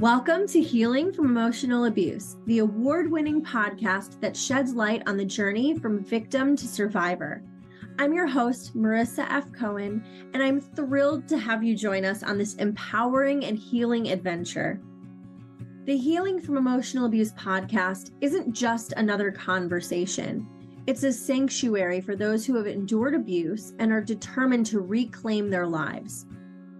Welcome to Healing from Emotional Abuse, the award-winning podcast that sheds light on the journey from victim to survivor. I'm your host, Marissa F. Cohen, and I'm thrilled to have you join us on this empowering and healing adventure. The Healing from Emotional Abuse podcast isn't just another conversation. It's a sanctuary for those who have endured abuse and are determined to reclaim their lives.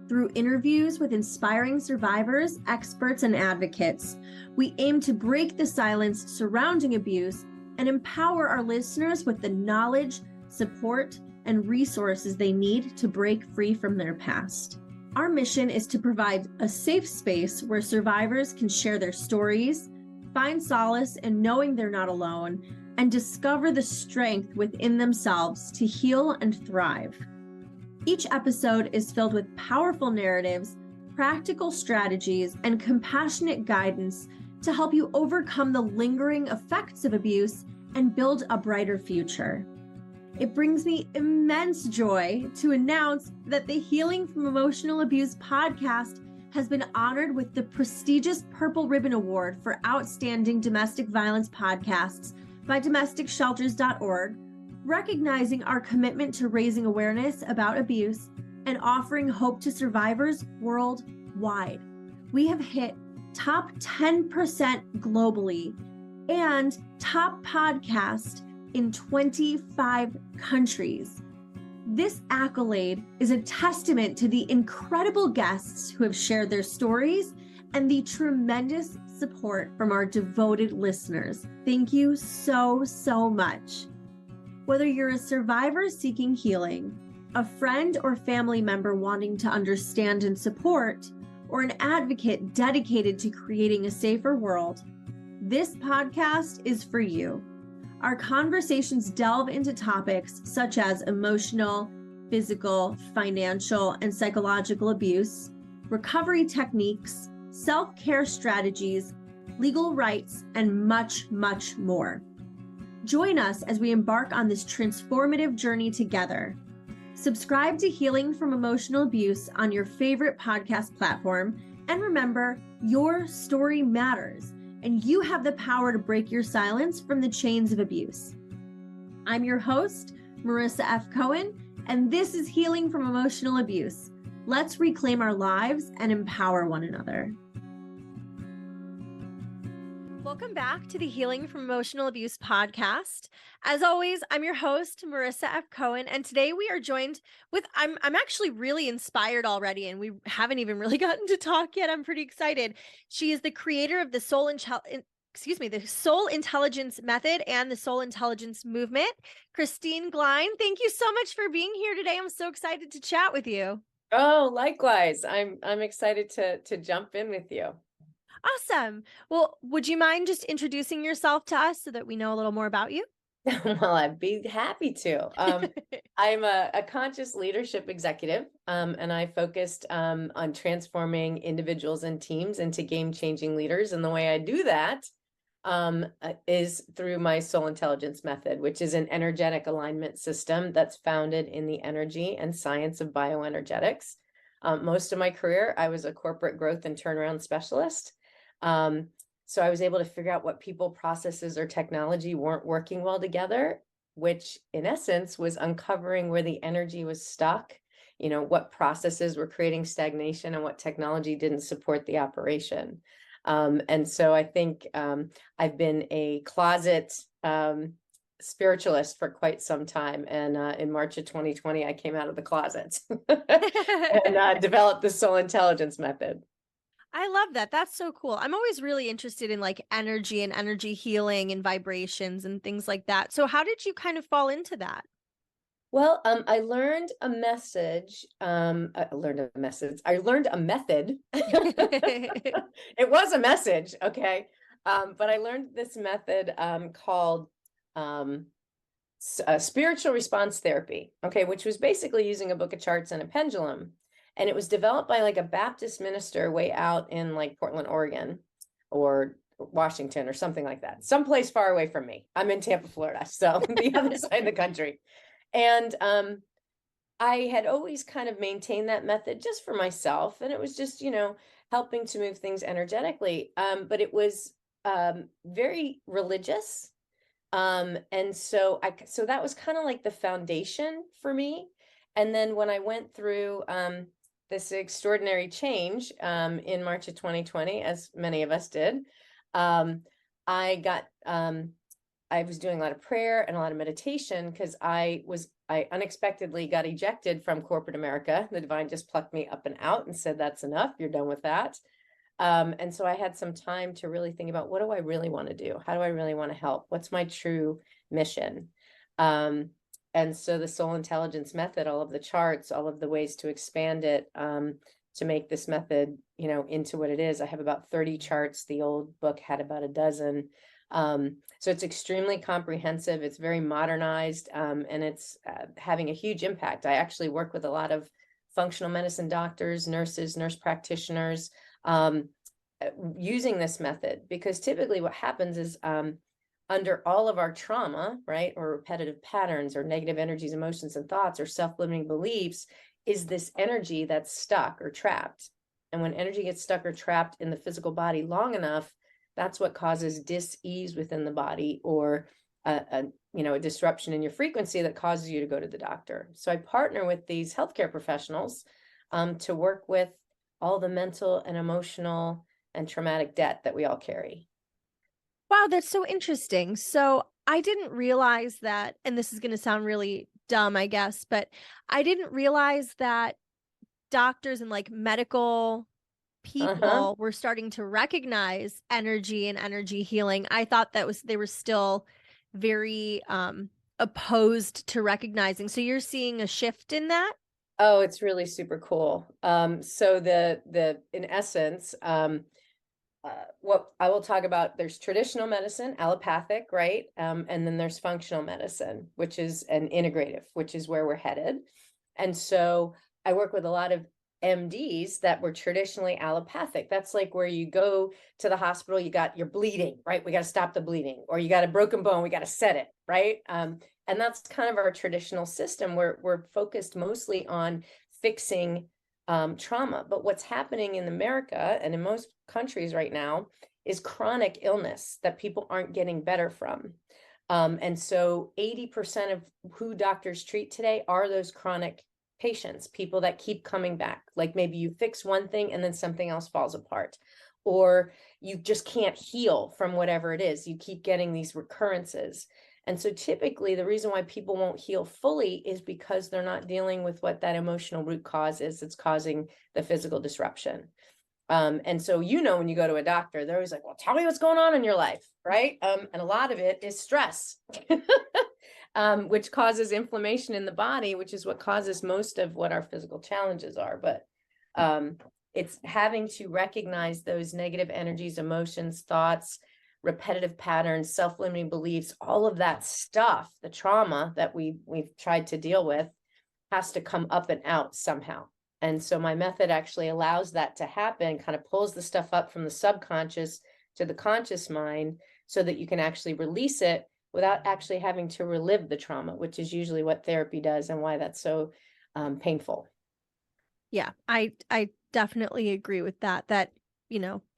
Through interviews with inspiring survivors, experts, and advocates, we aim to break the silence surrounding abuse and empower our listeners with the knowledge, support, and resources they need to break free from their past. Our mission is to provide a safe space where survivors can share their stories, find solace in knowing they're not alone, and discover the strength within themselves to heal and thrive. Each episode is filled with powerful narratives, practical strategies, and compassionate guidance to help you overcome the lingering effects of abuse and build a brighter future. It brings me immense joy to announce that the Healing from Emotional Abuse podcast has been honored with the prestigious Purple Ribbon Award for Outstanding Domestic Violence Podcasts by DomesticShelters.org, recognizing our commitment to raising awareness about abuse and offering hope to survivors worldwide. We have hit top 10% globally and top podcast in 25 countries. This accolade is a testament to the incredible guests who have shared their stories and the tremendous support from our devoted listeners. Thank you so much. Whether you're a survivor seeking healing, a friend or family member wanting to understand and support, or an advocate dedicated to creating a safer world, this podcast is for you. Our conversations delve into topics such as emotional, physical, financial, and psychological abuse, recovery techniques, self-care strategies, legal rights, and much more. Join us as we embark on this transformative journey together. Subscribe to Healing from Emotional Abuse on your favorite podcast platform. And remember, your story matters, and you have the power to break your silence from the chains of abuse. I'm your host, Marissa F. Cohen, and this is Healing from Emotional Abuse. Let's reclaim our lives and empower one another. Welcome back to the Healing from Emotional Abuse podcast. As always, I'm your host, Marissa F. Cohen, and today we are joined with, I'm actually really inspired already, and we haven't even really gotten to talk yet. I'm pretty excited. She is the creator of the Soul Intelligence Method and the Soul Intelligence Movement, Kristine Glein. Thank you so much for being here today. I'm so excited to chat with you. Oh, likewise. I'm excited to jump in with you. Awesome. Well, would you mind just introducing yourself to us so that we know a little more about you? Well, I'd be happy to. I'm a conscious leadership executive, and I focused on transforming individuals and teams into game-changing leaders. And the way I do that is through my Soul Intelligence Method, which is an energetic alignment system that's founded in the energy and science of bioenergetics. Most of my career, I was a corporate growth and turnaround specialist. So I was able to figure out what people, processes, or technology weren't working well together, which in essence was uncovering where the energy was stuck, what processes were creating stagnation and what technology didn't support the operation. And so I think I've been a closet spiritualist for quite some time. And in March of 2020, I came out of the closet and developed the Soul Intelligence Method. I love that. That's so cool. I'm always really interested in like energy and energy healing and vibrations and things like that. So how did you kind of fall into that? Well, I learned a message. I learned a method. It was a message. Okay. But I learned this method called spiritual response therapy. Okay. Which was basically using a book of charts and a pendulum. And it was developed by like a Baptist minister way out in like Portland, Oregon, or Washington or something like that. Someplace far away from me. I'm in Tampa, Florida. So the other side of the country. And I had always kind of maintained that method just for myself, and it was just, helping to move things energetically. But it was very religious. And so that was kind of like the foundation for me. And then when I went through this extraordinary change in March of 2020, as many of us did, um, I got I was doing a lot of prayer and a lot of meditation because I unexpectedly got ejected from corporate America. The divine just plucked me up and out and said, that's enough. You're done with that. And so I had some time to really think about, what do I really want to do? How do I really want to help? What's my true mission? And so the soul intelligence method, all of the charts, all of the ways to expand it, to make this method, into what it is. I have about 30 charts. The old book had about a dozen. So it's extremely comprehensive. It's very modernized, and it's having a huge impact. I actually work with a lot of functional medicine doctors, nurses, nurse practitioners, using this method, because typically what happens is under all of our trauma, right, or repetitive patterns or negative energies, emotions, and thoughts, or self-limiting beliefs, is this energy that's stuck or trapped. And when energy gets stuck or trapped in the physical body long enough, that's what causes dis-ease within the body, or a disruption in your frequency that causes you to go to the doctor. So I partner with these healthcare professionals to work with all the mental and emotional and traumatic debt that we all carry. Wow, that's so interesting. So I didn't realize that, and this is going to sound really dumb, I guess, but I didn't realize that doctors and like medical people were starting to recognize energy and energy healing. I thought they were still very opposed to recognizing. So you're seeing a shift in that? Oh, it's really super cool. So the in essence, what I will talk about, there's traditional medicine, allopathic, right? And then there's functional medicine, which is an integrative, which is where we're headed. And so I work with a lot of MDs that were traditionally allopathic. That's like where you go to the hospital, you're bleeding, right? We got to stop the bleeding, or you got a broken bone, we got to set it, right? And that's kind of our traditional system. We're focused mostly on fixing trauma. But what's happening in America and in most countries right now is chronic illness that people aren't getting better from. And so 80% of who doctors treat today are those chronic patients, people that keep coming back. Like maybe you fix one thing and then something else falls apart, or you just can't heal from whatever it is. You keep getting these recurrences. And so typically the reason why people won't heal fully is because they're not dealing with what that emotional root cause is that's causing the physical disruption. And so, when you go to a doctor, they're always like, well, tell me what's going on in your life, right? And a lot of it is stress, which causes inflammation in the body, which is what causes most of what our physical challenges are. But it's having to recognize those negative energies, emotions, thoughts, repetitive patterns, self-limiting beliefs, all of that stuff, the trauma that we've tried to deal with, has to come up and out somehow. And so my method actually allows that to happen, kind of pulls the stuff up from the subconscious to the conscious mind so that you can actually release it without actually having to relive the trauma, which is usually what therapy does and why that's so painful. Yeah, I definitely agree with that. That,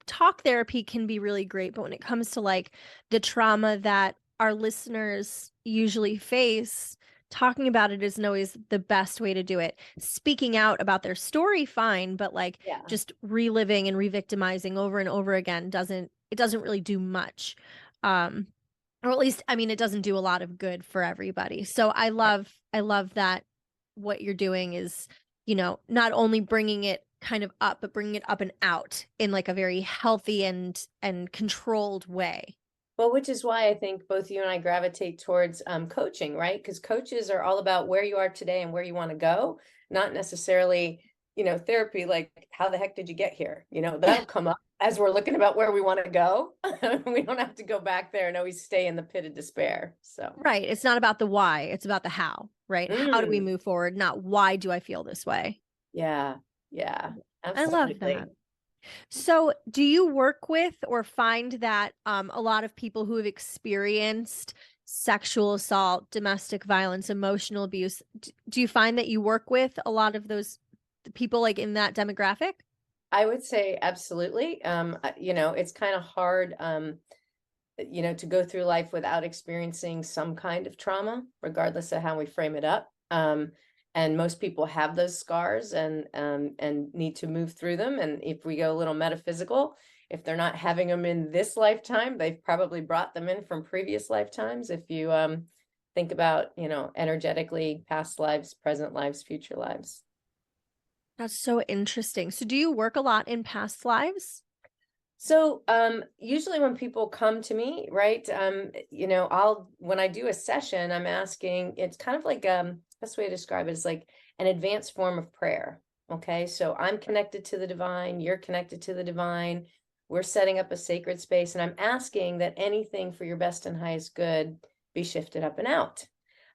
talk therapy can be really great, but when it comes to like the trauma that our listeners usually face, talking about it isn't always the best way to do it. Speaking out about their story, fine, but like just reliving and re-victimizing over and over again doesn't really do much. Or at least, I mean, it doesn't do a lot of good for everybody. So I love that what you're doing is, not only bringing it kind of up, but bringing it up and out in like a very healthy and controlled way. Well, which is why I think both you and I gravitate towards coaching, right? Because coaches are all about where you are today and where you want to go, not necessarily, therapy, like how the heck did you get here? That'll come up as we're looking about where we want to go. We don't have to go back there and always stay in the pit of despair. So right. It's not about the why, it's about the how, right? How do we move forward? Not why do I feel this way? Yeah. Absolutely. I love that. So do you work with or find that a lot of people who have experienced sexual assault, domestic violence, emotional abuse. Do you find that you work with a lot of those people like in that demographic? I would say absolutely. It's kind of hard, to go through life without experiencing some kind of trauma, regardless of how we frame it up. And most people have those scars and need to move through them. And if we go a little metaphysical, if they're not having them in this lifetime, they've probably brought them in from previous lifetimes. If you think about, energetically, past lives, present lives, future lives. That's so interesting. So do you work a lot in past lives? So usually when people come to me, right, when I do a session, I'm asking, it's kind of like, best way to describe it is like an advanced form of prayer. Okay, so I'm connected to the divine, you're connected to the divine, we're setting up a sacred space, and I'm asking that anything for your best and highest good be shifted up and out.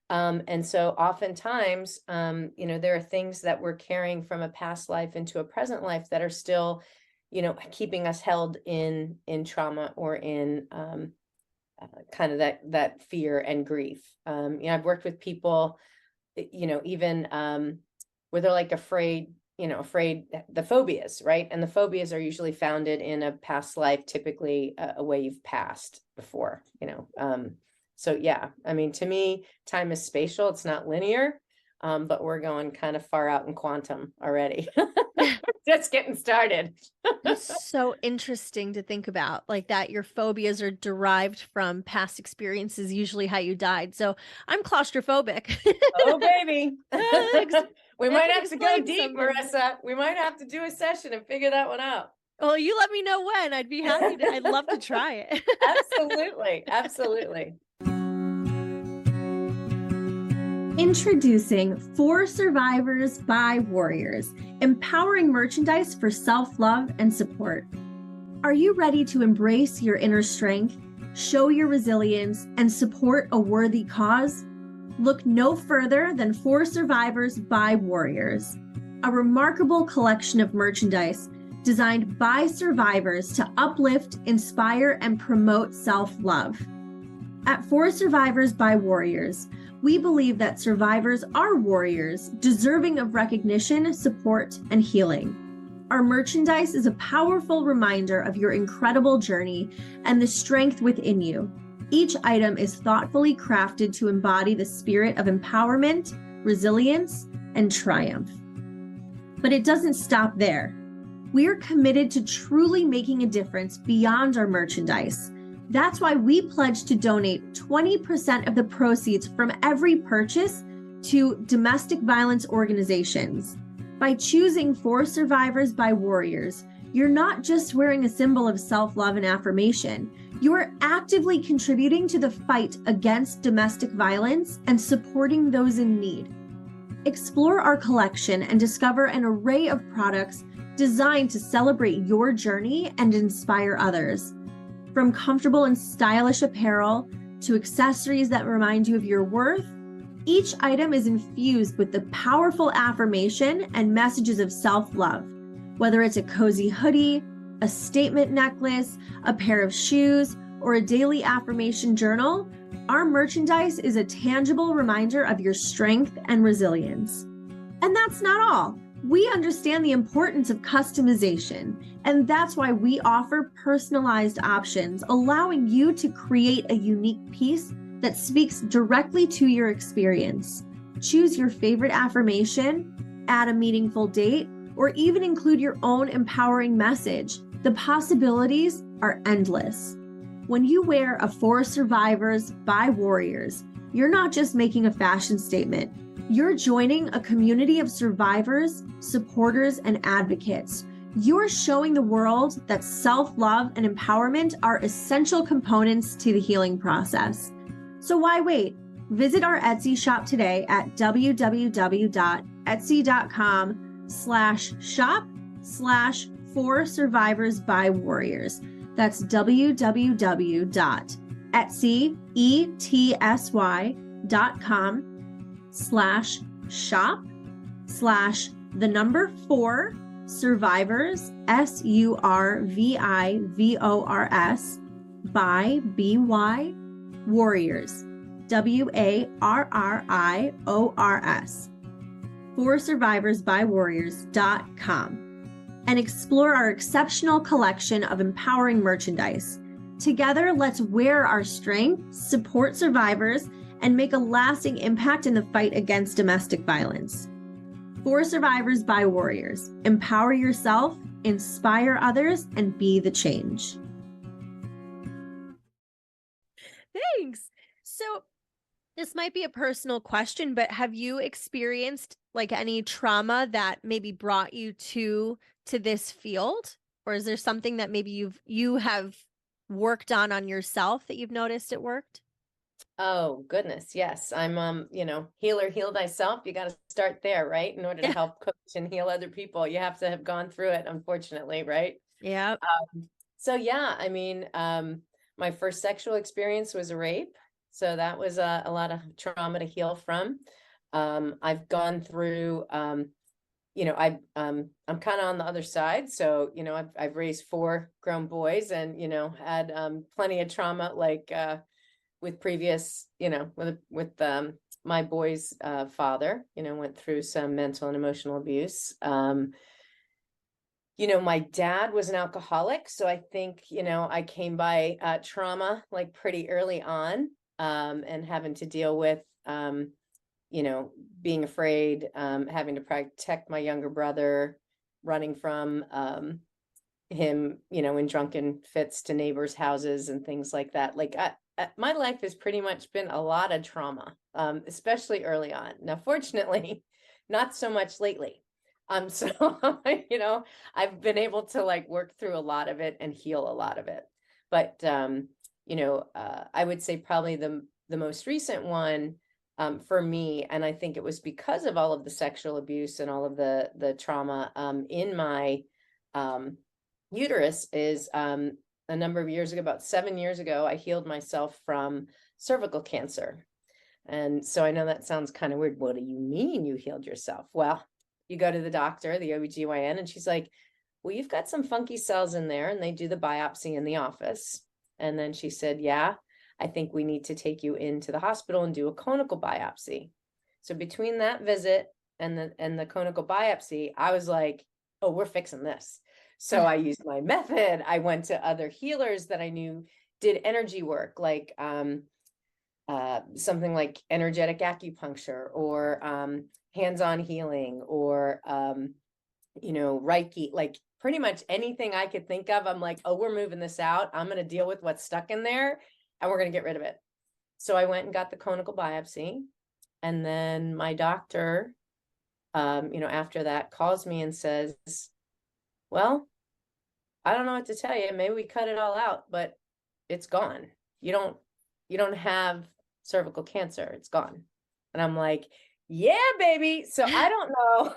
And so oftentimes, there are things that we're carrying from a past life into a present life that are still, keeping us held in trauma or in kind of that fear and grief. I've worked with people, even where they're like afraid the phobias, right? And the phobias are usually founded in a past life, typically a way you've passed before, So yeah, I mean, to me, time is spatial. It's not linear, but we're going kind of far out in quantum already. Just getting started. It's so interesting to think about, like that your phobias are derived from past experiences, usually how you died. So I'm claustrophobic. Oh, baby. We might have to go deep, something. Marissa. We might have to do a session and figure that one out. Well, you let me know when. I'd be happy to. I'd love to try it. Absolutely. Absolutely. Introducing For Survivors by Warriors, empowering merchandise for self-love and support. Are you ready to embrace your inner strength, show your resilience, and support a worthy cause? Look no further than For Survivors by Warriors, a remarkable collection of merchandise designed by survivors to uplift, inspire, and promote self-love. At For Survivors by Warriors, we believe that survivors are warriors, deserving of recognition, support, and healing. Our merchandise is a powerful reminder of your incredible journey and the strength within you. Each item is thoughtfully crafted to embody the spirit of empowerment, resilience, and triumph. But it doesn't stop there. We are committed to truly making a difference beyond our merchandise. That's why we pledge to donate 20% of the proceeds from every purchase to domestic violence organizations. By choosing For Survivors by Warriors, you're not just wearing a symbol of self-love and affirmation. You are actively contributing to the fight against domestic violence and supporting those in need. Explore our collection and discover an array of products designed to celebrate your journey and inspire others. From comfortable and stylish apparel to accessories that remind you of your worth, each item is infused with the powerful affirmation and messages of self-love. Whether it's a cozy hoodie, a statement necklace, a pair of shoes, or a daily affirmation journal, our merchandise is a tangible reminder of your strength and resilience. And that's not all. We understand the importance of customization, and that's why we offer personalized options, allowing you to create a unique piece that speaks directly to your experience. Choose your favorite affirmation, add a meaningful date, or even include your own empowering message. The possibilities are endless. When you wear a For Survivors by Warriors, you're not just making a fashion statement. You're joining a community of survivors, supporters, and advocates. You're showing the world that self-love and empowerment are essential components to the healing process. So why wait? Visit our Etsy shop today at www.etsy.com/shop/For Survivors by Warriors. That's www.etsy.com/shop/4 survivors SURVIVORS by BY Warriors. WARRIORS, forsurvivorsbywarriors.com, and explore our exceptional collection of empowering merchandise. Together, let's wear our strength, support survivors, and make a lasting impact in the fight against domestic violence. For Survivors by Warriors, empower yourself, inspire others, and be the change. Thanks. So this might be a personal question, but have you experienced like any trauma that maybe brought you to this field? Or is there something that maybe you have worked on yourself that you've noticed it worked? Oh, goodness. Yes. I'm, healer, heal thyself. You got to start there, right? In order to help coach and heal other people, you have to have gone through it, unfortunately, right? Yeah. So yeah, my first sexual experience was a rape. So that was a lot of trauma to heal from. I've gone through, I'm kind of on the other side. So, I've raised 4 grown boys and, had plenty of trauma, like with previous, with my boy's father, went through some mental and emotional abuse. My dad was an alcoholic. So I think, I came by trauma like pretty early on, and having to deal with, being afraid, having to protect my younger brother, running from him, in drunken fits to neighbors' houses and things like that. Like my life has pretty much been a lot of trauma, especially early on. Now, fortunately, not so much lately. So, I've been able to like work through a lot of it and heal a lot of it. But, I would say probably the most recent one, for me, and I think it was because of all of the sexual abuse and all of the trauma, in my, uterus is, a number of years ago, about 7 years ago, I healed myself from cervical cancer. And so I know that sounds kind of weird. What do you mean you healed yourself? Well, you go to the doctor, the OBGYN, and she's like, well, you've got some funky cells in there, and they do the biopsy in the office. And then she said, yeah, I think we need to take you into the hospital and do a conical biopsy. So between that visit and the conical biopsy, I was like, oh, we're fixing this. So I used my method. I went to other healers that I knew did energy work, like something like energetic acupuncture or hands-on healing or, Reiki, like pretty much anything I could think of. I'm like, oh, we're moving this out. I'm going to deal with what's stuck in there and we're going to get rid of it. So I went and got the conical biopsy. And then my doctor, after that calls me and says, well, I don't know what to tell you. Maybe we cut it all out, but it's gone. You don't have cervical cancer. It's gone. And I'm like, yeah, baby. So I don't know.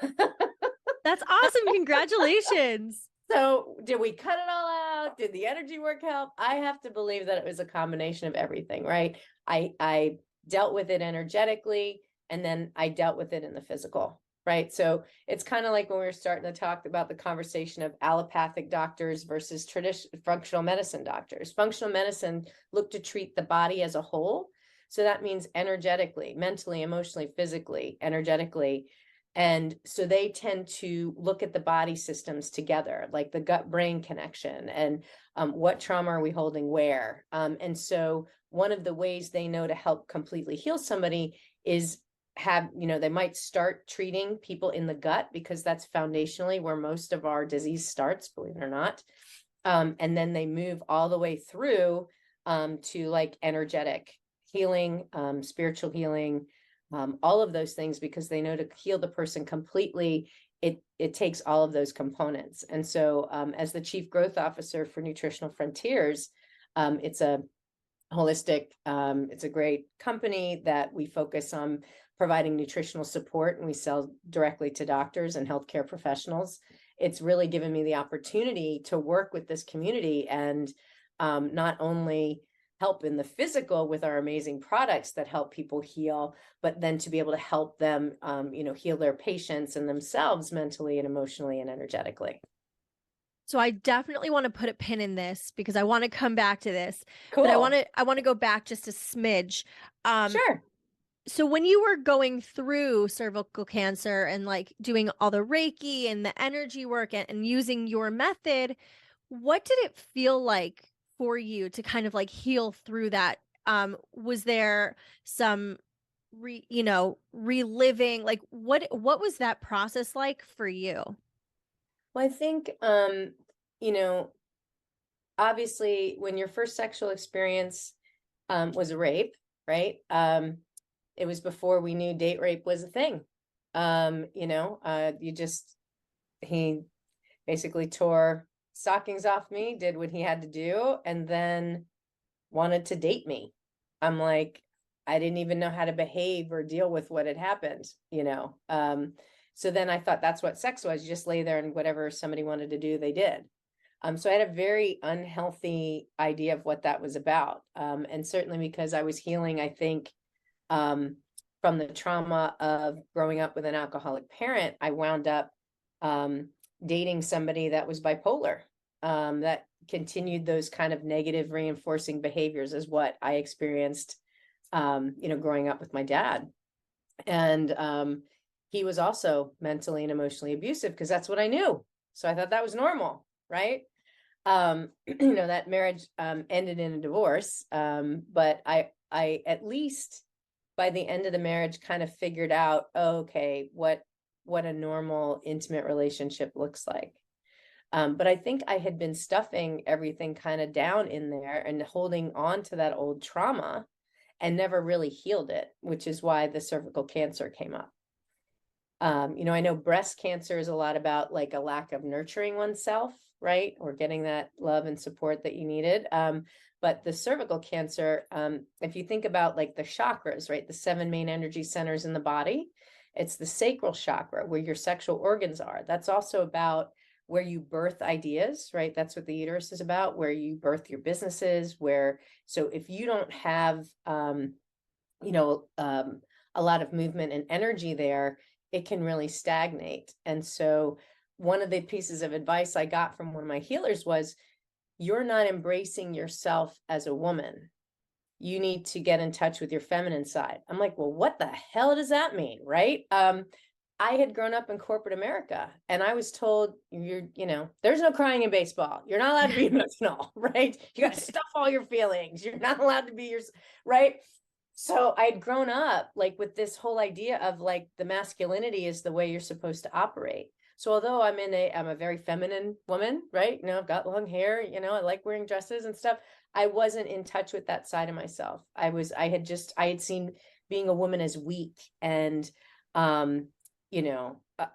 That's awesome. Congratulations. So did we cut it all out? Did the energy work help? I have to believe that it was a combination of everything, right? I dealt with it energetically, and then I dealt with it in the physical, right? So it's kind of like when we were starting to talk about the conversation of allopathic doctors versus traditional functional medicine doctors. Functional medicine look to treat the body as a whole. So that means energetically, mentally, emotionally, physically, energetically. And so they tend to look at the body systems together, like the gut-brain connection and what trauma are we holding where. And so one of the ways they know to help completely heal somebody is they might start treating people in the gut because that's foundationally where most of our disease starts, believe it or not. And then they move all the way through to like energetic healing, spiritual healing, all of those things, because they know to heal the person completely, it takes all of those components. And so as the Chief Growth Officer for Nutritional Frontiers, it's a holistic, it's a great company that we focus on providing nutritional support, and we sell directly to doctors and healthcare professionals. It's really given me the opportunity to work with this community and not only help in the physical with our amazing products that help people heal, but then to be able to help them, heal their patients and themselves mentally and emotionally and energetically. So I definitely want to put a pin in this because I want to come back to this, but Cool. I want to go back just a smidge. Um, Sure. so when you were going through cervical cancer and like doing all the Reiki and the energy work and using your method, what did it feel like for you to kind of like heal through that? Was there some reliving, like what was that process like for you? Well, I think, you know, obviously when your first sexual experience was a rape, right? It was before we knew date rape was a thing. He basically tore stockings off me, did what he had to do, and then wanted to date me. I'm like, I didn't even know how to behave or deal with what had happened, you know. So then I thought that's what sex was. You just lay there and whatever somebody wanted to do, they did. So I had a very unhealthy idea of what that was about. And certainly because I was healing, I think, from the trauma of growing up with an alcoholic parent, I wound up dating somebody that was bipolar, that continued those kind of negative reinforcing behaviors is what I experienced, growing up with my dad. And he was also mentally and emotionally abusive because that's what I knew. So I thought that was normal, right? That marriage ended in a divorce. But I at least by the end of the marriage kind of figured out, okay, what a normal intimate relationship looks like. But I think I had been stuffing everything kind of down in there and holding on to that old trauma and never really healed it, which is why the cervical cancer came up. I know breast cancer is a lot about like a lack of nurturing oneself, right? Or getting that love and support that you needed. But the cervical cancer, if you think about like the chakras, right? The 7 main energy centers in the body, it's the sacral chakra where your sexual organs are. That's also about where you birth ideas, right? That's what the uterus is about, where you birth your businesses, so if you don't have, a lot of movement and energy there, it can really stagnate. And so one of the pieces of advice I got from one of my healers was, you're not embracing yourself as a woman. You need to get in touch with your feminine side. I'm like, well, what the hell does that mean? Right. I had grown up in corporate America and I was told there's no crying in baseball. You're not allowed to be emotional, right? You got to stuff all your feelings. You're not allowed to be right. So I'd grown up like with this whole idea of like the masculinity is the way you're supposed to operate. So although I'm a very feminine woman, right? I've got long hair, I like wearing dresses and stuff. I wasn't in touch with that side of myself. I had seen being a woman as weak and,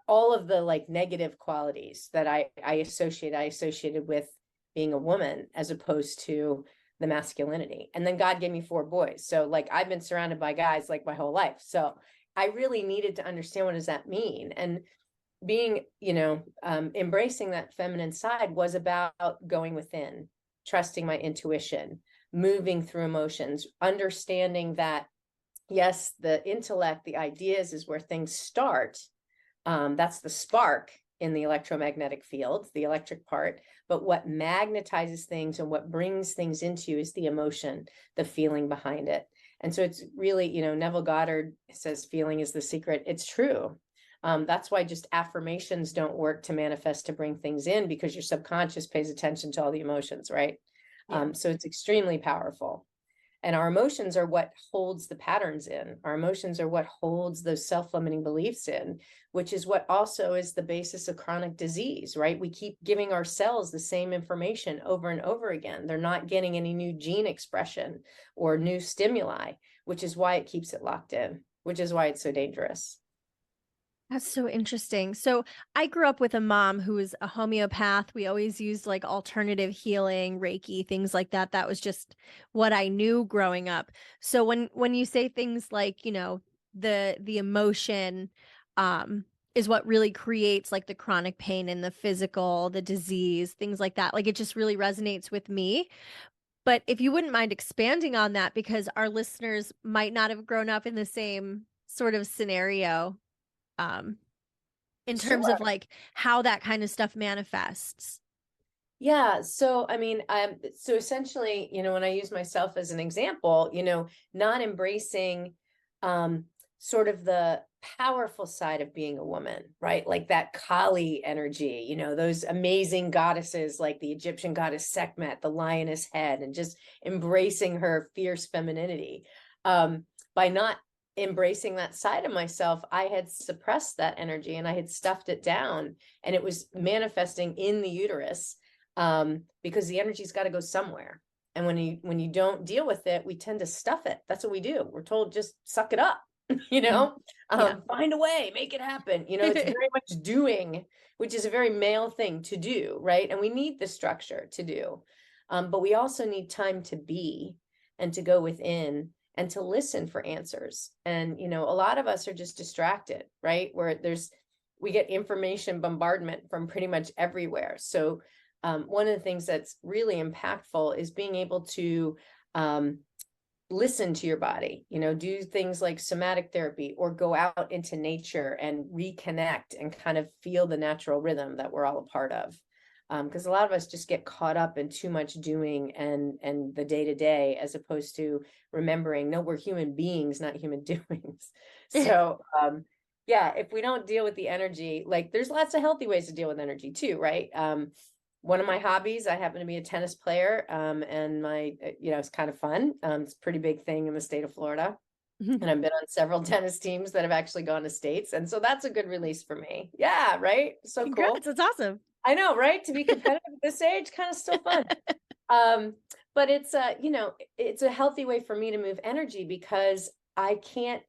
all of the like negative qualities that I associated with being a woman as opposed to the masculinity. And then God gave me 4 boys. So like I've been surrounded by guys like my whole life. So I really needed to understand, what does that mean? And being, embracing that feminine side was about going within, trusting my intuition, moving through emotions, understanding that, yes, the intellect, the ideas is where things start. That's the spark in the electromagnetic field, the electric part. But what magnetizes things and what brings things into you is the emotion, the feeling behind it. And so it's really, Neville Goddard says feeling is the secret. It's true. That's why just affirmations don't work to manifest, to bring things in, because your subconscious pays attention to all the emotions, right? Yeah. So it's extremely powerful. And our emotions are what holds the patterns in. Our emotions are what holds those self-limiting beliefs in, which is what also is the basis of chronic disease, right? We keep giving our cells the same information over and over again. They're not getting any new gene expression or new stimuli, which is why it keeps it locked in, which is why it's so dangerous. That's so interesting. So I grew up with a mom who was a homeopath. We always used like alternative healing, Reiki, things like that. That was just what I knew growing up. So when you say things like, the emotion is what really creates like the chronic pain and the physical, the disease, things like that. Like it just really resonates with me. But if you wouldn't mind expanding on that, because our listeners might not have grown up in the same sort of scenario, um, in terms Sure. of like how that kind of stuff manifests. Yeah. So, I mean, so essentially, when I use myself as an example, not embracing, sort of the powerful side of being a woman, right? Like that Kali energy, those amazing goddesses like the Egyptian goddess Sekhmet, the lioness head, and just embracing her fierce femininity. By not embracing that side of myself, I had suppressed that energy and I had stuffed it down, and it was manifesting in the uterus. Because the energy's got to go somewhere. And when you don't deal with it, we tend to stuff it. That's what we do. We're told, just suck it up, find a way, make it happen. It's very much doing, which is a very male thing to do, right? And we need the structure to do. But we also need time to be and to go within and to listen for answers. And, a lot of us are just distracted, right? Where we get information bombardment from pretty much everywhere. So one of the things that's really impactful is being able to listen to your body, do things like somatic therapy or go out into nature and reconnect and kind of feel the natural rhythm that we're all a part of. Because a lot of us just get caught up in too much doing and the day to day, as opposed to remembering, no, we're human beings, not human doings. So yeah, if we don't deal with the energy, like there's lots of healthy ways to deal with energy too, right? One of my hobbies, I happen to be a tennis player, and it's kind of fun. It's a pretty big thing in the state of Florida. And I've been on several tennis teams that have actually gone to states. And so that's a good release for me. Yeah, right? So Congrats, cool. that's awesome. I know, right? To be competitive at this age, kind of still fun. But it's it's a healthy way for me to move energy because I can't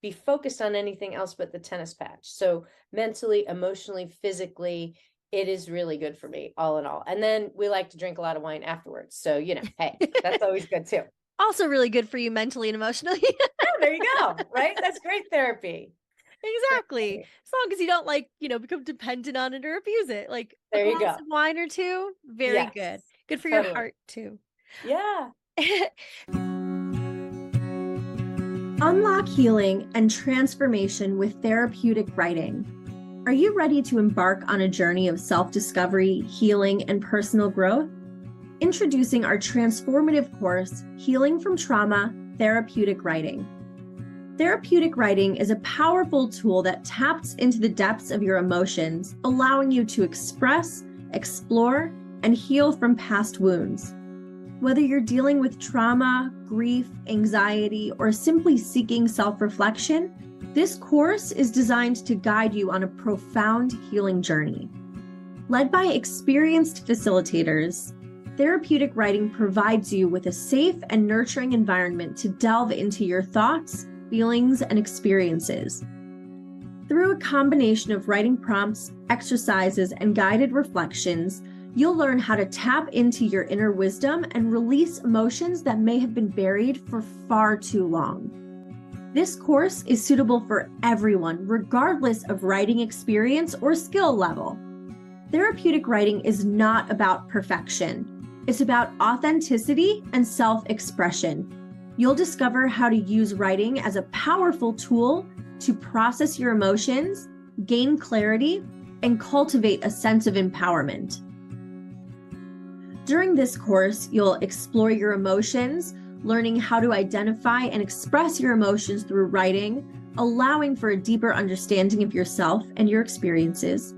be focused on anything else but the tennis patch. So mentally, emotionally, physically, it is really good for me, all in all. And then we like to drink a lot of wine afterwards. So, hey, that's always good too. Also really good for you mentally and emotionally. Oh, there you go. Right? That's great therapy. Exactly. As long as you don't become dependent on it or abuse it. Like there a glass of wine or two, very good. Good for your heart too. Yeah. Unlock healing and transformation with therapeutic writing. Are you ready to embark on a journey of self-discovery, healing, and personal growth? Introducing our transformative course, Healing from Trauma, Therapeutic Writing. Therapeutic writing is a powerful tool that taps into the depths of your emotions, allowing you to express, explore, and heal from past wounds. Whether you're dealing with trauma, grief, anxiety, or simply seeking self-reflection, this course is designed to guide you on a profound healing journey. Led by experienced facilitators, therapeutic writing provides you with a safe and nurturing environment to delve into your thoughts, feelings, and experiences. Through a combination of writing prompts, exercises, and guided reflections, you'll learn how to tap into your inner wisdom and release emotions that may have been buried for far too long. This course is suitable for everyone, regardless of writing experience or skill level. Therapeutic writing is not about perfection. It's about authenticity and self-expression. You'll discover how to use writing as a powerful tool to process your emotions, gain clarity, and cultivate a sense of empowerment. During this course, you'll explore your emotions, learning how to identify and express your emotions through writing, allowing for a deeper understanding of yourself and your experiences,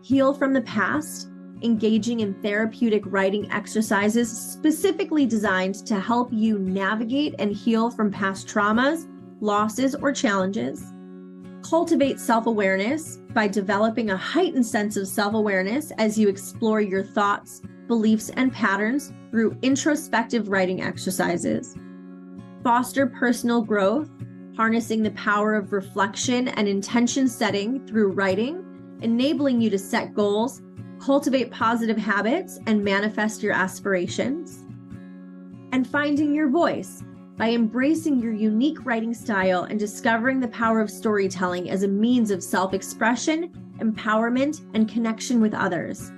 heal from the past, engaging in therapeutic writing exercises specifically designed to help you navigate and heal from past traumas, losses, or challenges, cultivate self-awareness by developing a heightened sense of self-awareness as you explore your thoughts, beliefs, and patterns through introspective writing exercises. Foster personal growth, harnessing the power of reflection and intention setting through writing, enabling you to set goals, cultivate positive habits, and manifest your aspirations. And finding your voice by embracing your unique writing style and discovering the power of storytelling as a means of self-expression, empowerment, and connection with others.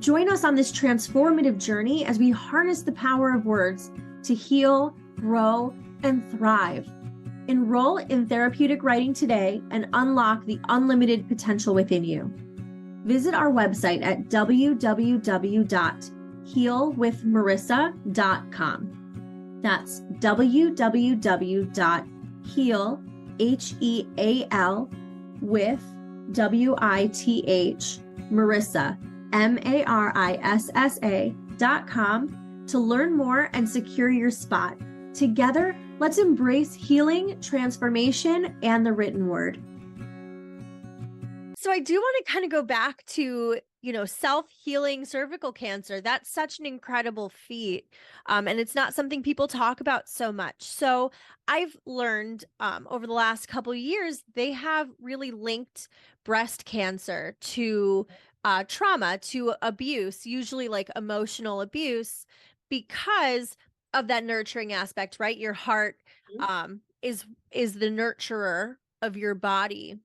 Join us on this transformative journey as we harness the power of words to heal, grow, and thrive. Enroll in therapeutic writing today and unlock the unlimited potential within you. Visit our website at www.healwithmarissa.com. That's www.heal, HEAL, with, WITH, Marissa, MARISSA.com to learn more and secure your spot. Together, let's embrace healing, transformation, and the written word. So I do want to kind of go back to, self-healing cervical cancer. That's such an incredible feat. And it's not something people talk about so much. So I've learned over the last couple of years, they have really linked breast cancer to trauma, to abuse, usually like emotional abuse, because of that nurturing aspect, right? Your heart is the nurturer of your body.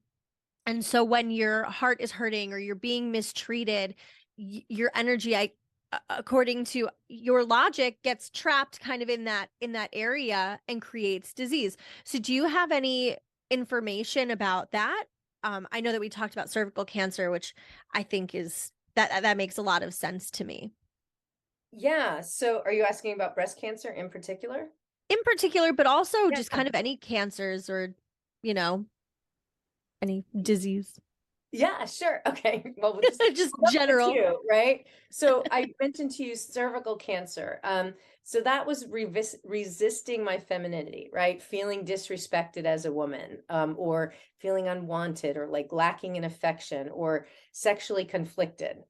And so when your heart is hurting or you're being mistreated, your energy, according to your logic, gets trapped kind of in that area and creates disease. So do you have any information about that? I know that we talked about cervical cancer, which I think is that makes a lot of sense to me. Yeah. So are you asking about breast cancer in particular? In particular, but also Yeah. just kind of any cancers or, any disease. Yeah, sure. Okay. Well, we'll just general, right? So I mentioned to you cervical cancer. So that was resisting my femininity, right? Feeling disrespected as a woman, or feeling unwanted, or like lacking in affection, or sexually conflicted.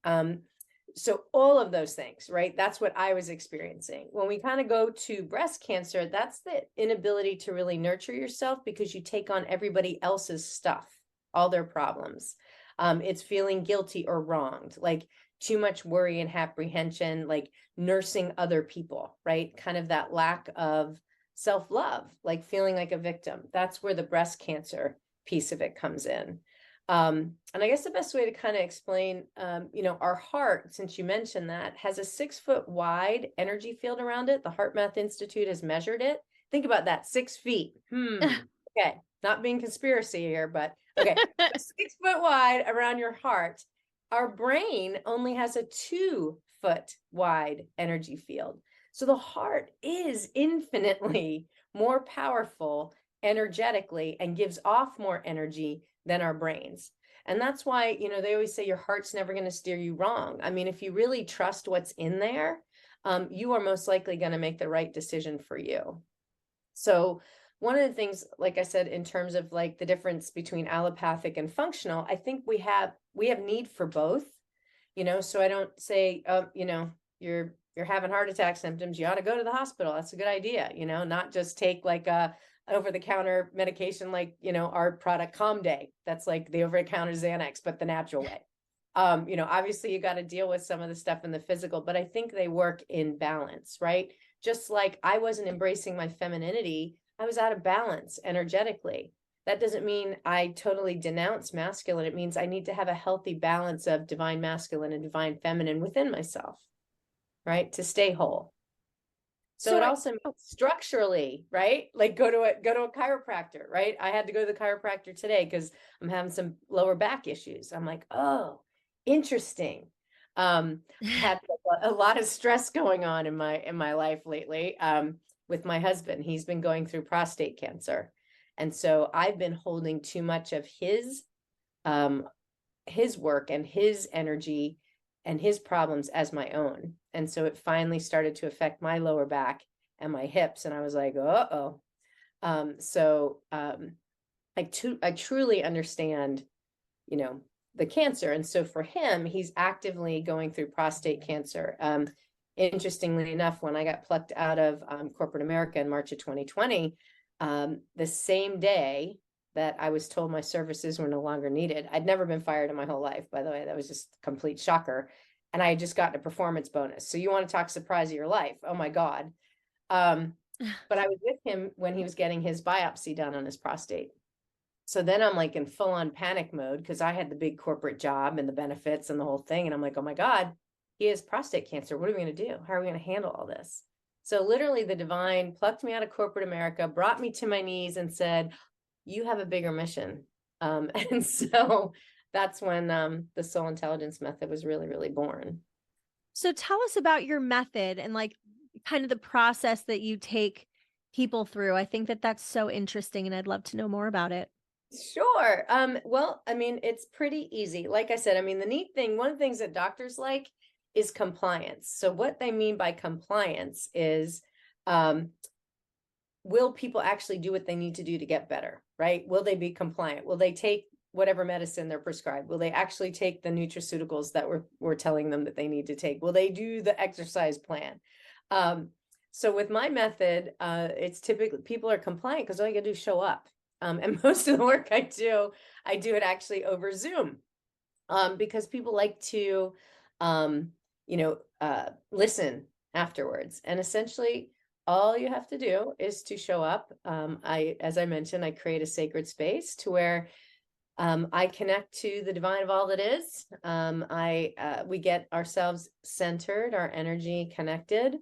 So all of those things, right? That's what I was experiencing. When we kind of go to breast cancer, that's the inability to really nurture yourself because you take on everybody else's stuff, all their problems. It's feeling guilty or wronged, like too much worry and apprehension, like nursing other people, right? Kind of that lack of self-love, like feeling like a victim. That's where the breast cancer piece of it comes in. And I guess the best way to kind of explain, our heart, since you mentioned that, has a 6-foot wide energy field around it. The Heart Math Institute has measured it. Think about that, 6 feet. Okay, not being conspiracy here, but okay, 6 foot wide around your heart. Our brain only has a 2-foot wide energy field. So the heart is infinitely more powerful energetically and gives off more energy than our brains. And that's why, they always say your heart's never going to steer you wrong. I mean, if you really trust what's in there, you are most likely going to make the right decision for you. So one of the things, like I said, in terms of like the difference between allopathic and functional, I think we have need for both, so I don't say, you're having heart attack symptoms, you ought to go to the hospital. That's a good idea, not just take like a over-the-counter medication, like, our product Calm Day. That's like the over-the-counter Xanax, but the natural way. Obviously you got to deal with some of the stuff in the physical, but I think they work in balance, right? Just like I wasn't embracing my femininity, I was out of balance energetically. That doesn't mean I totally denounce masculine. It means I need to have a healthy balance of divine masculine and divine feminine within myself, right? To stay whole. So it also means structurally, right? Like go to a chiropractor, right? I had to go to the chiropractor today because I'm having some lower back issues. I'm like, oh, interesting. Had a lot of stress going on in my life lately. With my husband, he's been going through prostate cancer. And so I've been holding too much of his work and his energy and his problems as my own. And so it finally started to affect my lower back and my hips. And I was like, uh-oh. I truly understand, the cancer. And so for him, he's actively going through prostate cancer. Interestingly enough, when I got plucked out of corporate America in March of 2020, the same day that I was told my services were no longer needed. I'd never been fired in my whole life, by the way. That was just a complete shocker. And I had just gotten a performance bonus. So you want to talk surprise of your life. Oh my God. But I was with him when he was getting his biopsy done on his prostate. So then I'm like in full on panic mode because I had the big corporate job and the benefits and the whole thing. And I'm like, oh my God, he has prostate cancer. What are we going to do? How are we going to handle all this? So literally the divine plucked me out of corporate America, brought me to my knees and said, you have a bigger mission. And so that's when the soul intelligence method was really, really born. So tell us about your method and like kind of the process that you take people through. I think that that's so interesting and I'd love to know more about it. Sure. Well, I mean, it's pretty easy. Like I said, I mean, the neat thing, one of the things that doctors like is compliance. So what they mean by compliance is, will people actually do what they need to do to get better, right? Will they be compliant? Will they take whatever medicine they're prescribed? Will they actually take the nutraceuticals that we're telling them that they need to take? Will they do the exercise plan? So with my method, it's typically people are compliant because all you gotta do is show up. And most of the work I do it actually over Zoom, because people like to, listen afterwards. And essentially, all you have to do is to show up. As I mentioned, I create a sacred space to where I connect to the divine of all that is. We get ourselves centered, our energy connected.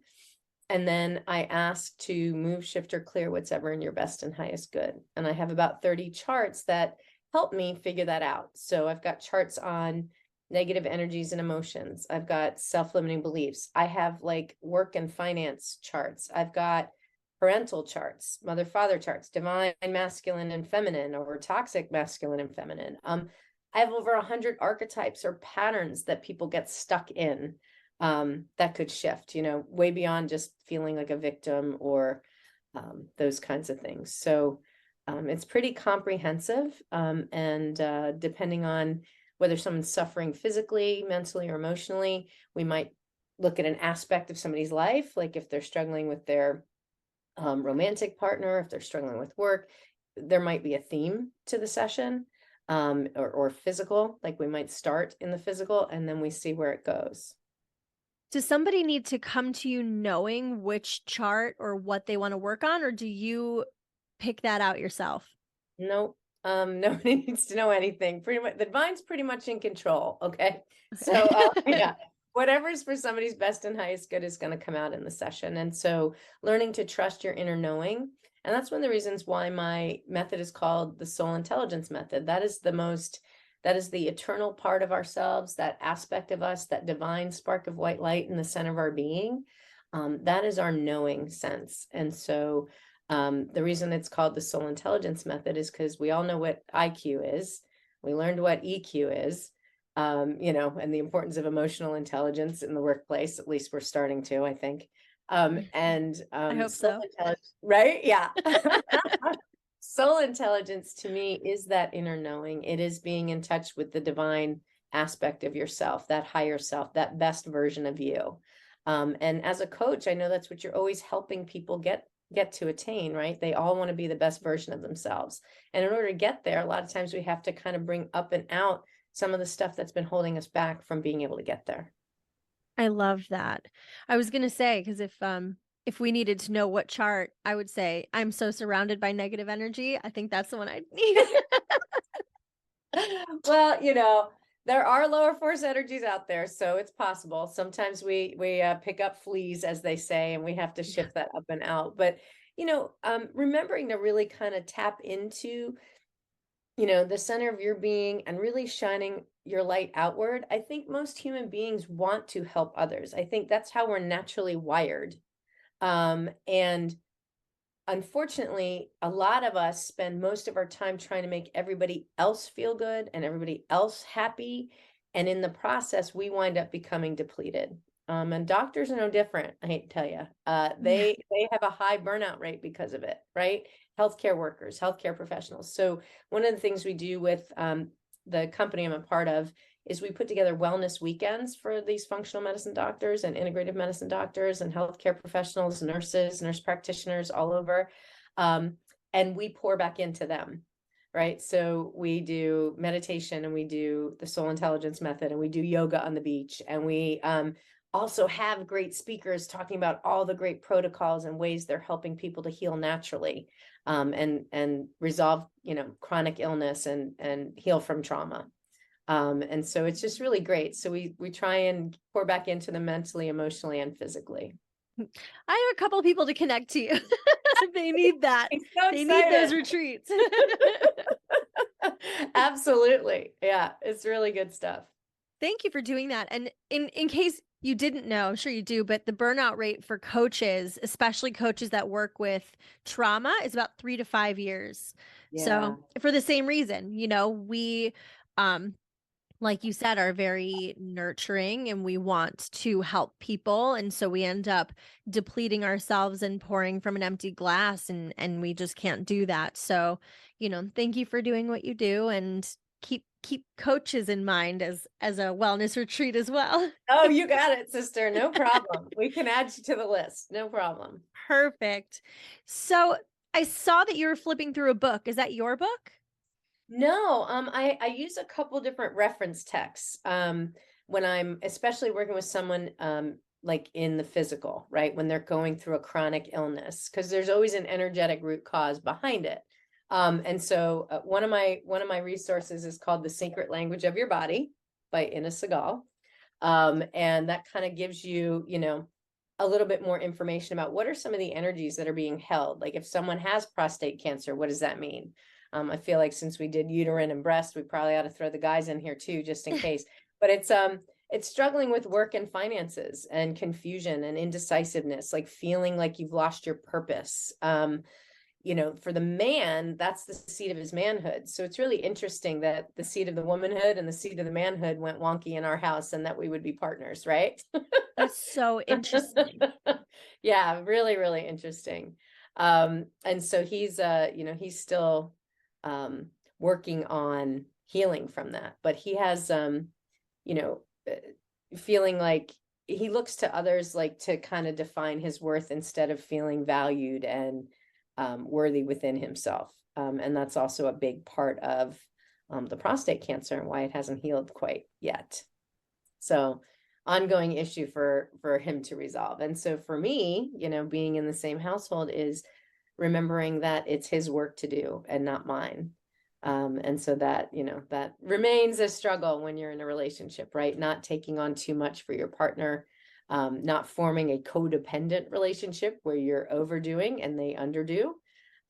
And then I ask to move, shift, or clear whatever in your best and highest good. And I have about 30 charts that help me figure that out. So I've got charts on negative energies and emotions. I've got self-limiting beliefs. I have like work and finance charts. I've got parental charts, mother-father charts, divine masculine and feminine, or toxic masculine and feminine. I have over 100 archetypes or patterns that people get stuck in. That could shift, way beyond just feeling like a victim or those kinds of things. So it's pretty comprehensive. And depending on whether someone's suffering physically, mentally, or emotionally, we might look at an aspect of somebody's life, like if they're struggling with their romantic partner, if they're struggling with work, there might be a theme to the session, or physical, like we might start in the physical and then we see where it goes. Does somebody need to come to you knowing which chart or what they want to work on, or do you pick that out yourself? Nope. Nobody needs to know anything. Pretty much, the divine's pretty much in control. Okay. So yeah, whatever's for somebody's best and highest good is going to come out in the session. And so learning to trust your inner knowing. And that's one of the reasons why my method is called the soul intelligence method. That is the eternal part of ourselves, that aspect of us, that divine spark of white light in the center of our being. That is our knowing sense. And so the reason it's called the soul intelligence method is because we all know what IQ is. We learned what EQ is, and the importance of emotional intelligence in the workplace. At least we're starting to, I think. I hope so. Right? Yeah. Soul intelligence to me is that inner knowing. It is being in touch with the divine aspect of yourself, that higher self, that best version of you. And as a coach, I know that's what you're always helping people get to attain, right? They all want to be the best version of themselves. And in order to get there, a lot of times we have to kind of bring up and out some of the stuff that's been holding us back from being able to get there. I love that. I was going to say, because if we needed to know what chart, I would say I'm so surrounded by negative energy. I think that's the one I need. Well, there are lower force energies out there, so it's possible. Sometimes we pick up fleas, as they say, and we have to shift that up and out. But, remembering to really kind of tap into, the center of your being and really shining your light outward. I think most human beings want to help others. I think that's how we're naturally wired. And unfortunately, a lot of us spend most of our time trying to make everybody else feel good and everybody else happy. And in the process, we wind up becoming depleted. And doctors are no different. I hate to tell you, they have a high burnout rate because of it, right? Healthcare workers, healthcare professionals. So one of the things we do with the company I'm a part of is we put together wellness weekends for these functional medicine doctors and integrative medicine doctors and healthcare professionals, nurses, nurse practitioners all over. And we pour back into them, right? So we do meditation and we do the soul intelligence method and we do yoga on the beach. And we also have great speakers talking about all the great protocols and ways they're helping people to heal naturally, and resolve, chronic illness and heal from trauma. And so it's just really great. So we try and pour back into them mentally, emotionally, and physically. I have a couple of people to connect to you. They need that. I'm so they need those retreats. Absolutely. Yeah, it's really good stuff. Thank you for doing that. And in case you didn't know, I'm sure you do, but the burnout rate for coaches, especially coaches that work with trauma, is about 3 to 5 years. Yeah. So for the same reason, we like you said, are very nurturing and we want to help people. And so we end up depleting ourselves and pouring from an empty glass, and we just can't do that. So, thank you for doing what you do, and keep coaches in mind as a wellness retreat as well. Oh, you got it, sister. No problem. We can add you to the list. No problem. Perfect. So I saw that you were flipping through a book. Is that your book? No, I use a couple different reference texts when I'm especially working with someone like in the physical, right? When they're going through a chronic illness, because there's always an energetic root cause behind it. And so one of my resources is called The Secret Language of Your Body by Ina Segal. And that kind of gives you, a little bit more information about what are some of the energies that are being held. Like if someone has prostate cancer, what does that mean? I feel like since we did uterine and breast, we probably ought to throw the guys in here too, just in case. But it's struggling with work and finances and confusion and indecisiveness, like feeling like you've lost your purpose. For the man, that's the seat of his manhood. So it's really interesting that the seat of the womanhood and the seat of the manhood went wonky in our house, and that we would be partners, right? That's so interesting. Yeah, really, really interesting. And so he's still working on healing from that, but he has feeling like he looks to others like to kind of define his worth instead of feeling valued and worthy within himself. And that's also a big part of the prostate cancer and why it hasn't healed quite yet. So ongoing issue for him to resolve. And so for me, being in the same household is remembering that it's his work to do and not mine. And so that, that remains a struggle when you're in a relationship, right? Not taking on too much for your partner, not forming a codependent relationship where you're overdoing and they underdo,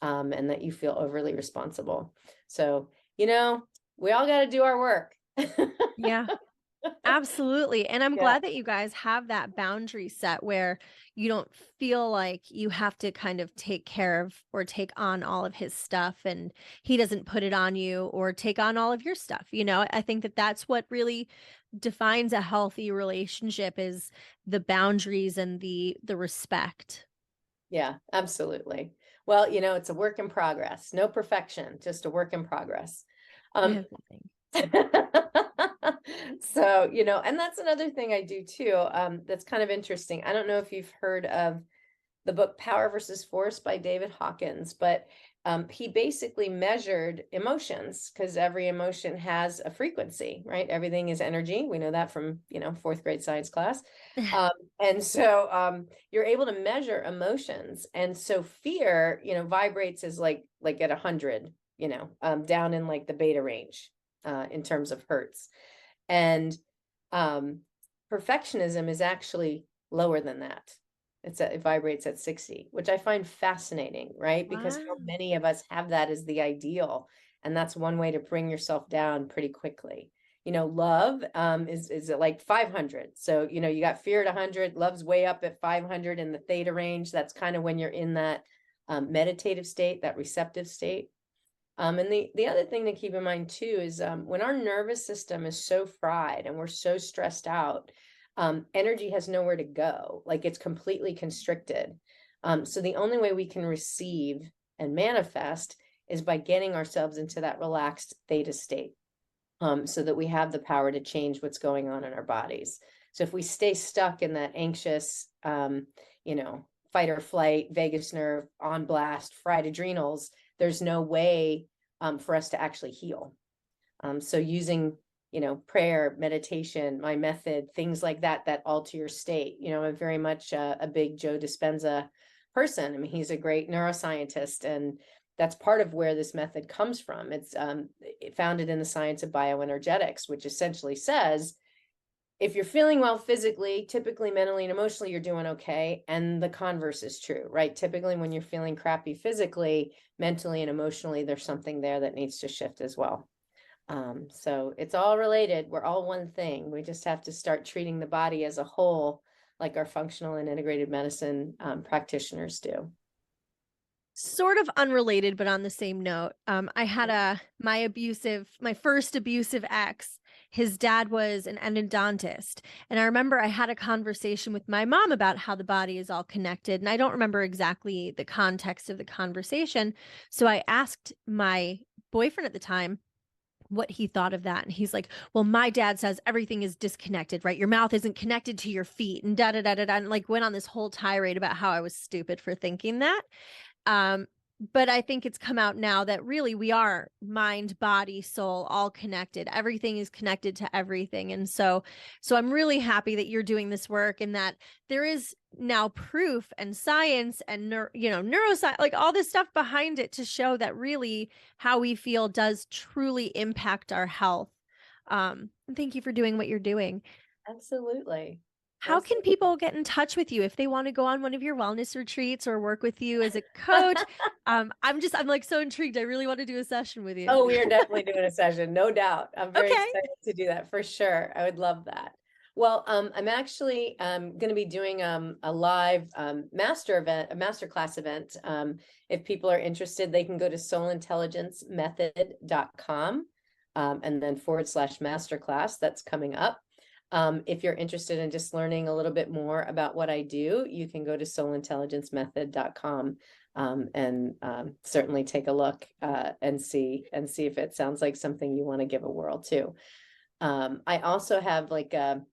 and that you feel overly responsible. So, we all got to do our work. Yeah. Absolutely. And I'm Yeah. glad that you guys have that boundary set where you don't feel like you have to kind of take care of or take on all of his stuff and he doesn't put it on you or take on all of your stuff. I think that that's what really defines a healthy relationship is the boundaries and the respect. Yeah, absolutely. Well, it's a work in progress, no perfection, just a work in progress. I have nothing. So, and that's another thing I do too. That's kind of interesting. I don't know if you've heard of the book Power versus Force by David Hawkins, but he basically measured emotions because every emotion has a frequency, right? Everything is energy. We know that from, fourth grade science class. And so you're able to measure emotions. And so fear, vibrates as like at 100, down in like the beta range in terms of hertz. And perfectionism is actually lower than that. It vibrates at 60, which I find fascinating, right? Because how Wow. many of us have that as the ideal? And that's one way to bring yourself down pretty quickly. Love is at like 500. So, you got fear at 100, love's way up at 500 in the theta range. That's kind of when you're in that meditative state, that receptive state. And the other thing to keep in mind too is when our nervous system is so fried and we're so stressed out, energy has nowhere to go. Like it's completely constricted. So the only way we can receive and manifest is by getting ourselves into that relaxed theta state, so that we have the power to change what's going on in our bodies. So if we stay stuck in that anxious, fight or flight, vagus nerve on blast, fried adrenals, there's no way for us to actually heal. So using, prayer, meditation, my method, things like that alter your state. I'm very much a big Joe Dispenza person. I mean, he's a great neuroscientist, and that's part of where this method comes from. It's founded in the science of bioenergetics, which essentially says, if you're feeling well physically, typically mentally and emotionally, you're doing okay. And the converse is true, right? Typically when you're feeling crappy physically, mentally and emotionally, there's something there that needs to shift as well. So it's all related. We're all one thing. We just have to start treating the body as a whole, like our functional and integrated medicine practitioners do. Sort of unrelated, but on the same note, I had my first abusive ex. His dad was an endodontist. And I remember I had a conversation with my mom about how the body is all connected. And I don't remember exactly the context of the conversation. So I asked my boyfriend at the time what he thought of that. And he's like, well, my dad says everything is disconnected, right? Your mouth isn't connected to your feet and da da da da da. And like went on this whole tirade about how I was stupid for thinking that. But I think it's come out now that really we are mind, body, soul, all connected. Everything is connected to everything. And so I'm really happy that you're doing this work and that there is now proof and science and, neuroscience, like all this stuff behind it to show that really how we feel does truly impact our health. And thank you for doing what you're doing. Absolutely. How can people get in touch with you if they want to go on one of your wellness retreats or work with you as a coach? I'm like so intrigued. I really want to do a session with you. Oh, we are definitely doing a session, no doubt. I'm very Okay. excited to do that for sure. I would love that. Well, I'm actually going to be doing a live masterclass event. If people are interested, they can go to soulintelligencemethod.com and then /masterclass. That's coming up. If you're interested in just learning a little bit more about what I do, you can go to soulintelligencemethod.com and certainly take a look and see if it sounds like something you want to give a whirl to. I also have like a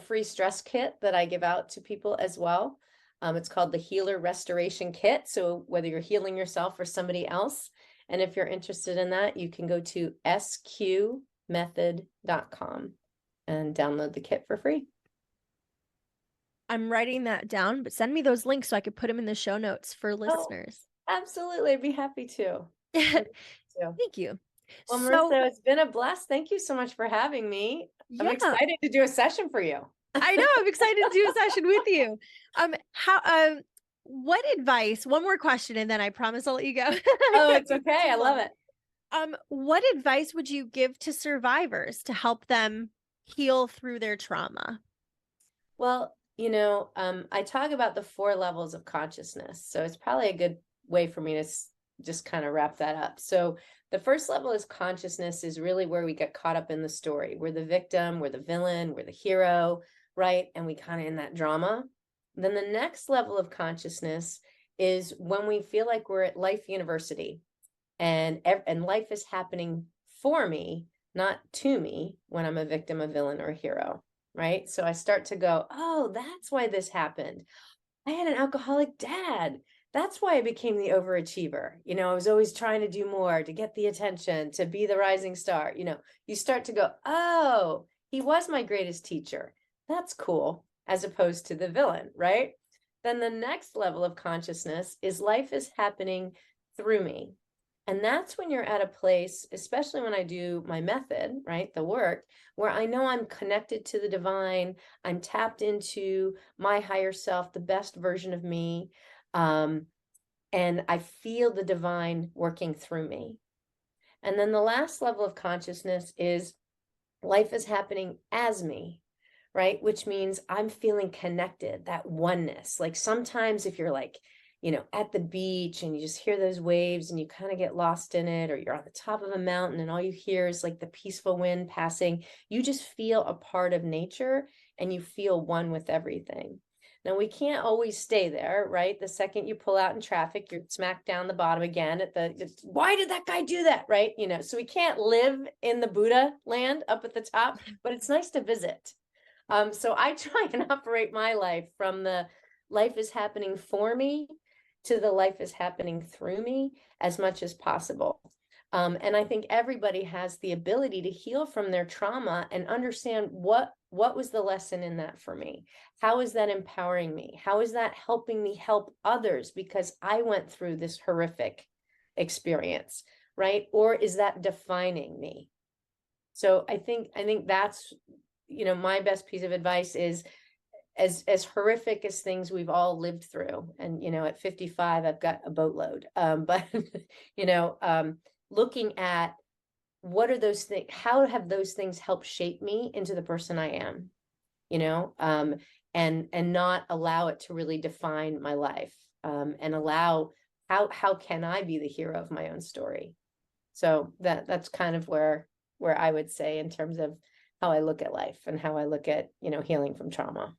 free stress kit that I give out to people as well. It's called the Healer Restoration Kit. So whether you're healing yourself or somebody else, and if you're interested in that, you can go to sqmethod.com and download the kit for free. I'm writing that down, but send me those links so I could put them in the show notes for listeners. Oh, absolutely. I'd be happy to. Thank you. Well, Marissa, it's been a blast. Thank you so much for having me. I'm excited to do a session for you. I know. I'm excited to do a session with you. What advice, one more question, and then I promise I'll let you go. Oh, it's okay. I love it. What advice would you give to survivors to help them heal through their trauma? Well, I talk about the 4 levels of consciousness. So it's probably a good way for me to just kind of wrap that up. So the first level is consciousness is really where we get caught up in the story. We're the victim, we're the villain, we're the hero, right? And we kind of in that drama. Then the next level of consciousness is when we feel like we're at life university and life is happening for me, not to me, when I'm a victim, a villain, or a hero, right? So I start to go, oh, that's why this happened. I had an alcoholic dad. That's why I became the overachiever. I was always trying to do more, to get the attention, to be the rising star. You start to go, oh, he was my greatest teacher. That's cool, as opposed to the villain, right? Then the next level of consciousness is life is happening through me. And that's when you're at a place, especially when I do my method, right, the work, where I know I'm connected to the divine, I'm tapped into my higher self, the best version of me, and I feel the divine working through me. And then the last level of consciousness is life is happening as me, right? Which means I'm feeling connected, that oneness. Like sometimes if you're like, at the beach and you just hear those waves and you kind of get lost in it, or you're on the top of a mountain and all you hear is like the peaceful wind passing, you just feel a part of nature and you feel one with everything. Now, we can't always stay there, right? The second you pull out in traffic, you're smacked down the bottom again why did that guy do that, right? So we can't live in the Buddha land up at the top, but it's nice to visit. So I try and operate my life from the life is happening for me to the life is happening through me as much as possible. And I think everybody has the ability to heal from their trauma and understand what was the lesson in that for me? How is that empowering me? How is that helping me help others because I went through this horrific experience, right? Or is that defining me? So I think that's, my best piece of advice is as horrific as things we've all lived through. And, at 55, I've got a boatload. But, looking at what are those things? How have those things helped shape me into the person I am? And not allow it to really define my life, and allow how can I be the hero of my own story? So that's kind of where I would say in terms of how I look at life and how I look at, healing from trauma.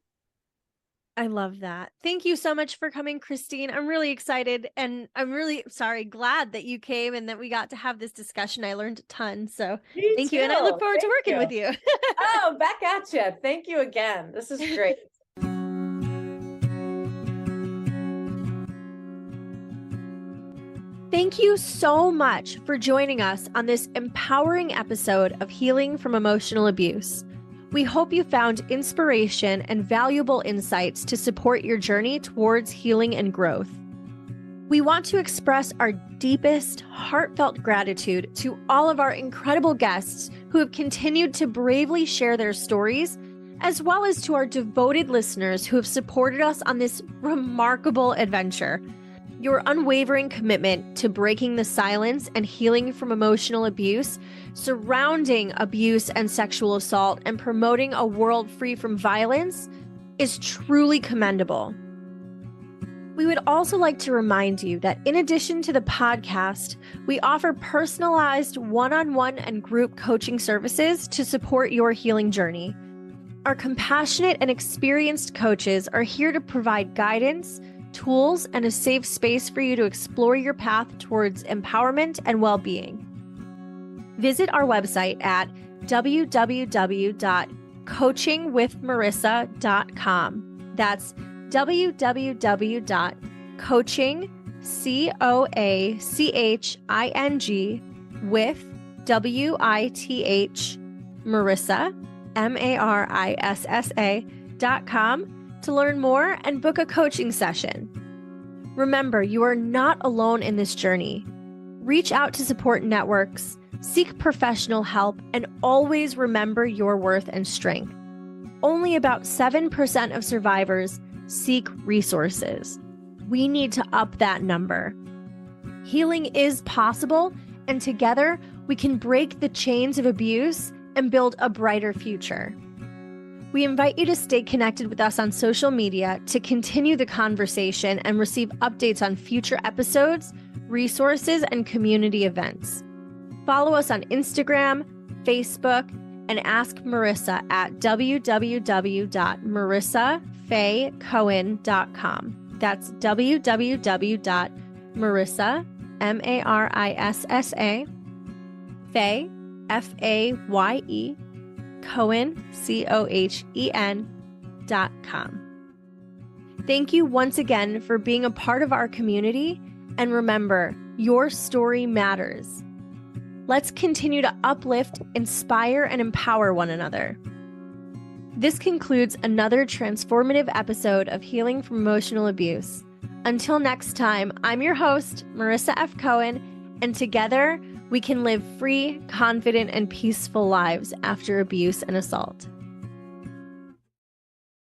I love that. Thank you so much for coming, Kristine. I'm really excited, and I'm really glad that you came and that we got to have this discussion. I learned a ton. So thank you. And I look forward to working with you. Oh, back at you. Thank you again. This is great. Thank you so much for joining us on this empowering episode of Healing from Emotional Abuse. We hope you found inspiration and valuable insights to support your journey towards healing and growth. We want to express our deepest, heartfelt gratitude to all of our incredible guests who have continued to bravely share their stories, as well as to our devoted listeners who have supported us on this remarkable adventure. Your unwavering commitment to breaking the silence and healing from emotional abuse, surrounding abuse and sexual assault, and promoting a world free from violence is truly commendable. We would also like to remind you that in addition to the podcast, we offer personalized one-on-one and group coaching services to support your healing journey. Our compassionate and experienced coaches are here to provide guidance, tools, and a safe space for you to explore your path towards empowerment and well-being. Visit our website at www.coachingwithmarissa.com. That's www.coaching with Marissa, MARISSA.com to learn more and book a coaching session. Remember, you are not alone in this journey. Reach out to support networks, seek professional help, and always remember your worth and strength. Only about 7% of survivors seek resources. We need to up that number. Healing is possible, and together we can break the chains of abuse and build a brighter future. We invite you to stay connected with us on social media to continue the conversation and receive updates on future episodes, resources, and community events. Follow us on Instagram, Facebook, and ask Marissa at www.marissafaycohen.com. That's www.marissa, MARISSA, Faye, FAYE, Cohen, COHEN.com. Thank you once again for being a part of our community, and remember, your story matters. Let's continue to uplift, inspire, and empower one another. This concludes another transformative episode of Healing from Emotional Abuse. Until next time, I'm your host, Marissa F. Cohen, and together we can live free, confident, and peaceful lives after abuse and assault.